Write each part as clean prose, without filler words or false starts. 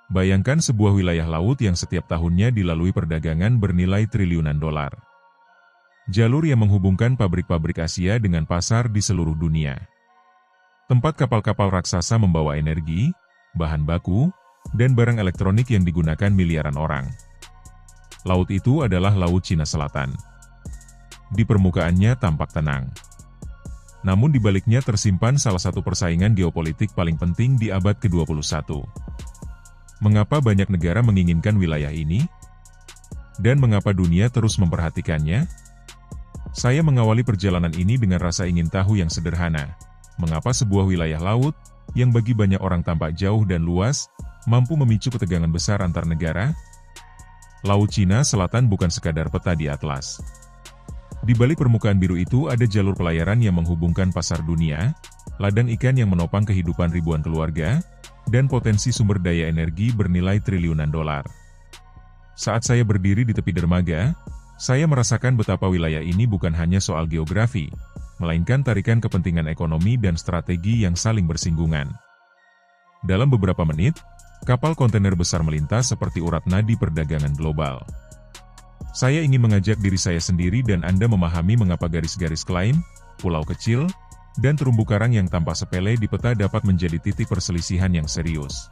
Bayangkan sebuah wilayah laut yang setiap tahunnya dilalui perdagangan bernilai triliunan dolar. Jalur yang menghubungkan pabrik-pabrik Asia dengan pasar di seluruh dunia. Tempat kapal-kapal raksasa membawa energi, bahan baku, dan barang elektronik yang digunakan miliaran orang. Laut itu adalah Laut Cina Selatan. Di permukaannya tampak tenang. Namun di baliknya tersimpan salah satu persaingan geopolitik paling penting di abad ke-21. Mengapa banyak negara menginginkan wilayah ini? Dan mengapa dunia terus memperhatikannya? Saya mengawali perjalanan ini dengan rasa ingin tahu yang sederhana. Mengapa sebuah wilayah laut, yang bagi banyak orang tampak jauh dan luas, mampu memicu ketegangan besar antar negara? Laut Cina Selatan bukan sekadar peta di atlas. Di balik permukaan biru itu ada jalur pelayaran yang menghubungkan pasar dunia, ladang ikan yang menopang kehidupan ribuan keluarga, dan potensi sumber daya energi bernilai triliunan dolar. Saat saya berdiri di tepi dermaga, saya merasakan betapa wilayah ini bukan hanya soal geografi, melainkan tarikan kepentingan ekonomi dan strategi yang saling bersinggungan. Dalam beberapa menit, kapal kontainer besar melintas seperti urat nadi perdagangan global. Saya ingin mengajak diri saya sendiri dan Anda memahami mengapa garis-garis klaim, pulau kecil, dan terumbu karang yang tampak sepele di peta dapat menjadi titik perselisihan yang serius.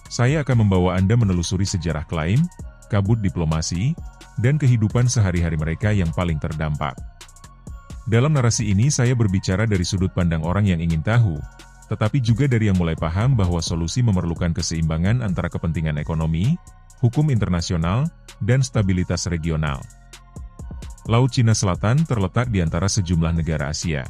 Saya akan membawa Anda menelusuri sejarah klaim, kabut diplomasi, dan kehidupan sehari-hari mereka yang paling terdampak. Dalam narasi ini saya berbicara dari sudut pandang orang yang ingin tahu, tetapi juga dari yang mulai paham bahwa solusi memerlukan keseimbangan antara kepentingan ekonomi, hukum internasional, dan stabilitas regional. Laut Cina Selatan terletak di antara sejumlah negara Asia.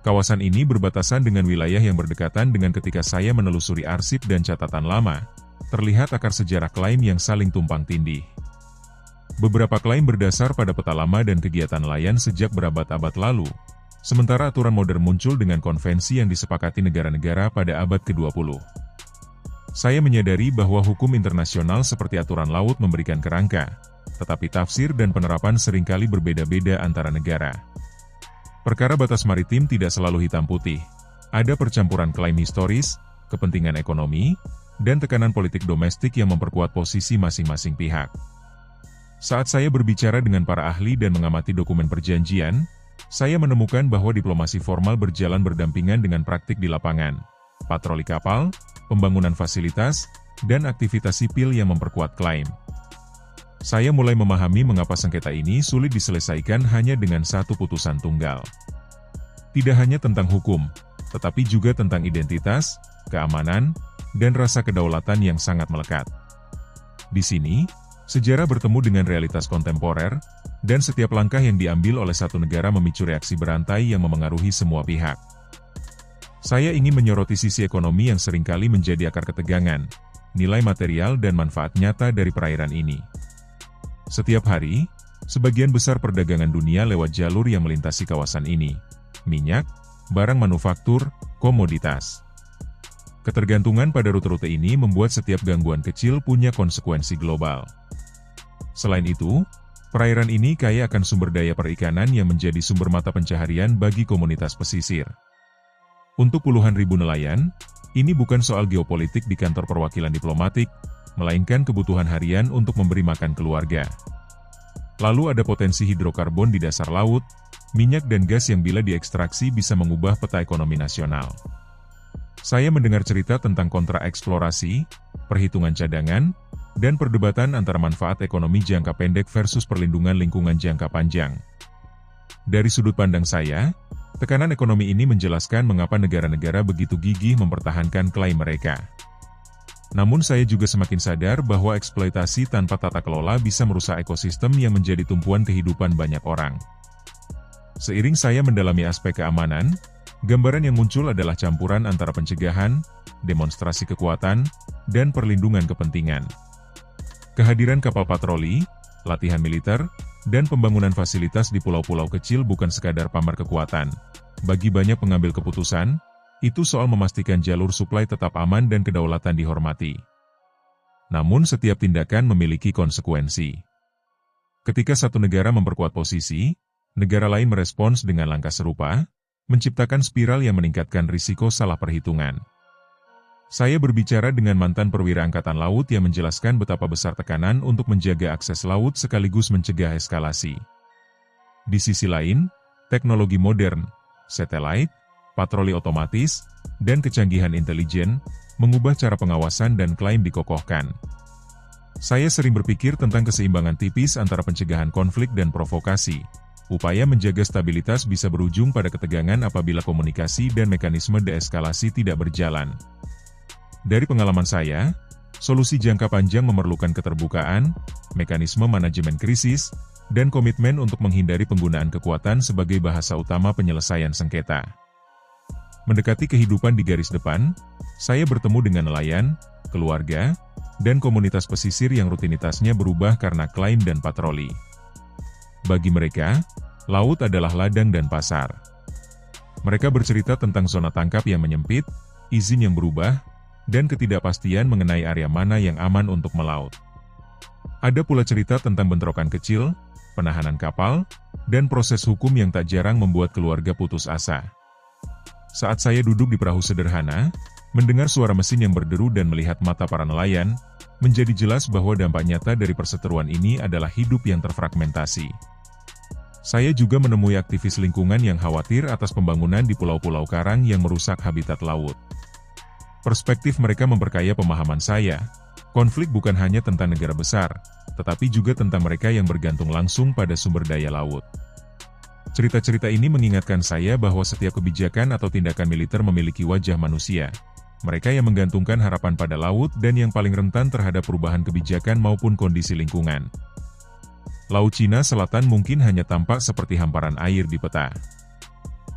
Kawasan ini berbatasan dengan wilayah yang berdekatan dengan ketika saya menelusuri arsip dan catatan lama, terlihat akar sejarah klaim yang saling tumpang tindih. Beberapa klaim berdasar pada peta lama dan kegiatan nelayan sejak berabad-abad lalu, sementara aturan modern muncul dengan konvensi yang disepakati negara-negara pada abad ke-20. Saya menyadari bahwa hukum internasional seperti aturan laut memberikan kerangka, tetapi tafsir dan penerapan seringkali berbeda-beda antara negara. Perkara batas maritim tidak selalu hitam putih. Ada percampuran klaim historis, kepentingan ekonomi, dan tekanan politik domestik yang memperkuat posisi masing-masing pihak. Saat saya berbicara dengan para ahli dan mengamati dokumen perjanjian, saya menemukan bahwa diplomasi formal berjalan berdampingan dengan praktik di lapangan, patroli kapal, pembangunan fasilitas, dan aktivitas sipil yang memperkuat klaim. Saya mulai memahami mengapa sengketa ini sulit diselesaikan hanya dengan satu putusan tunggal. Tidak hanya tentang hukum, tetapi juga tentang identitas, keamanan, dan rasa kedaulatan yang sangat melekat. Di sini, sejarah bertemu dengan realitas kontemporer, dan setiap langkah yang diambil oleh satu negara memicu reaksi berantai yang memengaruhi semua pihak. Saya ingin menyoroti sisi ekonomi yang seringkali menjadi akar ketegangan, nilai material dan manfaat nyata dari perairan ini. Setiap hari, sebagian besar perdagangan dunia lewat jalur yang melintasi kawasan ini. Minyak, barang manufaktur, komoditas. Ketergantungan pada rute-rute ini membuat setiap gangguan kecil punya konsekuensi global. Selain itu, perairan ini kaya akan sumber daya perikanan yang menjadi sumber mata pencaharian bagi komunitas pesisir. Untuk puluhan ribu nelayan, ini bukan soal geopolitik di kantor perwakilan diplomatik, melainkan kebutuhan harian untuk memberi makan keluarga. Lalu ada potensi hidrokarbon di dasar laut, minyak dan gas yang bila diekstraksi bisa mengubah peta ekonomi nasional. Saya mendengar cerita tentang kontrak eksplorasi, perhitungan cadangan, dan perdebatan antara manfaat ekonomi jangka pendek versus perlindungan lingkungan jangka panjang. Dari sudut pandang saya, tekanan ekonomi ini menjelaskan mengapa negara-negara begitu gigih mempertahankan klaim mereka. Namun saya juga semakin sadar bahwa eksploitasi tanpa tata kelola bisa merusak ekosistem yang menjadi tumpuan kehidupan banyak orang. Seiring saya mendalami aspek keamanan, gambaran yang muncul adalah campuran antara pencegahan, demonstrasi kekuatan, dan perlindungan kepentingan. Kehadiran kapal patroli, latihan militer, dan pembangunan fasilitas di pulau-pulau kecil bukan sekadar pamer kekuatan. Bagi banyak pengambil keputusan, itu soal memastikan jalur suplai tetap aman dan kedaulatan dihormati. Namun setiap tindakan memiliki konsekuensi. Ketika satu negara memperkuat posisi, negara lain merespons dengan langkah serupa, menciptakan spiral yang meningkatkan risiko salah perhitungan. Saya berbicara dengan mantan perwira Angkatan Laut yang menjelaskan betapa besar tekanan untuk menjaga akses laut sekaligus mencegah eskalasi. Di sisi lain, teknologi modern, satelit, patroli otomatis, dan kecanggihan intelijen mengubah cara pengawasan dan klaim dikokohkan. Saya sering berpikir tentang keseimbangan tipis antara pencegahan konflik dan provokasi. Upaya menjaga stabilitas bisa berujung pada ketegangan apabila komunikasi dan mekanisme deeskalasi tidak berjalan. Dari pengalaman saya, solusi jangka panjang memerlukan keterbukaan, mekanisme manajemen krisis, dan komitmen untuk menghindari penggunaan kekuatan sebagai bahasa utama penyelesaian sengketa. Mendekati kehidupan di garis depan, saya bertemu dengan nelayan, keluarga, dan komunitas pesisir yang rutinitasnya berubah karena klaim dan patroli. Bagi mereka, laut adalah ladang dan pasar. Mereka bercerita tentang zona tangkap yang menyempit, izin yang berubah, dan ketidakpastian mengenai area mana yang aman untuk melaut. Ada pula cerita tentang bentrokan kecil, penahanan kapal, dan proses hukum yang tak jarang membuat keluarga putus asa. Saat saya duduk di perahu sederhana, mendengar suara mesin yang berderu dan melihat mata para nelayan, menjadi jelas bahwa dampak nyata dari perseteruan ini adalah hidup yang terfragmentasi. Saya juga menemui aktivis lingkungan yang khawatir atas pembangunan di pulau-pulau karang yang merusak habitat laut. Perspektif mereka memperkaya pemahaman saya. Konflik bukan hanya tentang negara besar, tetapi juga tentang mereka yang bergantung langsung pada sumber daya laut. Cerita-cerita ini mengingatkan saya bahwa setiap kebijakan atau tindakan militer memiliki wajah manusia. Mereka yang menggantungkan harapan pada laut dan yang paling rentan terhadap perubahan kebijakan maupun kondisi lingkungan. Laut Cina Selatan mungkin hanya tampak seperti hamparan air di peta.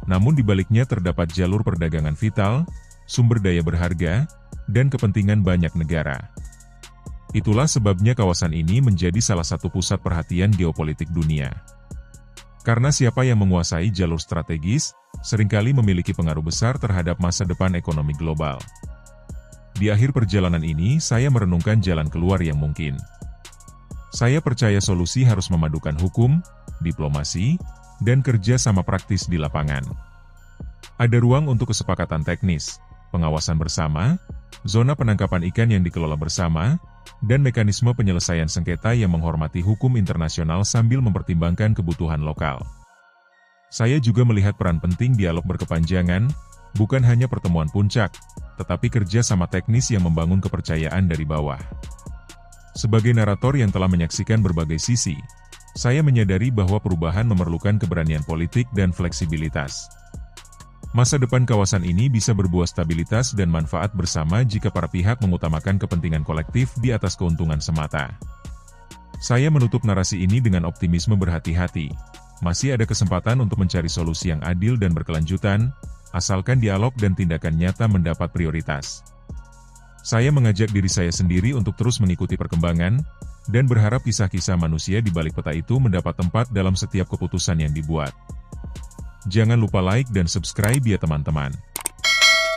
Namun di baliknya terdapat jalur perdagangan vital, sumber daya berharga, dan kepentingan banyak negara. Itulah sebabnya kawasan ini menjadi salah satu pusat perhatian geopolitik dunia. Karena siapa yang menguasai jalur strategis, seringkali memiliki pengaruh besar terhadap masa depan ekonomi global. Di akhir perjalanan ini, saya merenungkan jalan keluar yang mungkin. Saya percaya solusi harus memadukan hukum, diplomasi, dan kerja sama praktis di lapangan. Ada ruang untuk kesepakatan teknis, pengawasan bersama, zona penangkapan ikan yang dikelola bersama, dan mekanisme penyelesaian sengketa yang menghormati hukum internasional sambil mempertimbangkan kebutuhan lokal. Saya juga melihat peran penting dialog berkepanjangan, bukan hanya pertemuan puncak, tetapi kerja sama teknis yang membangun kepercayaan dari bawah. Sebagai narator yang telah menyaksikan berbagai sisi, saya menyadari bahwa perubahan memerlukan keberanian politik dan fleksibilitas. Masa depan kawasan ini bisa berbuah stabilitas dan manfaat bersama jika para pihak mengutamakan kepentingan kolektif di atas keuntungan semata. Saya menutup narasi ini dengan optimisme berhati-hati. Masih ada kesempatan untuk mencari solusi yang adil dan berkelanjutan, asalkan dialog dan tindakan nyata mendapat prioritas. Saya mengajak diri saya sendiri untuk terus mengikuti perkembangan, dan berharap kisah-kisah manusia di balik peta itu mendapat tempat dalam setiap keputusan yang dibuat. Jangan lupa like dan subscribe ya teman-teman.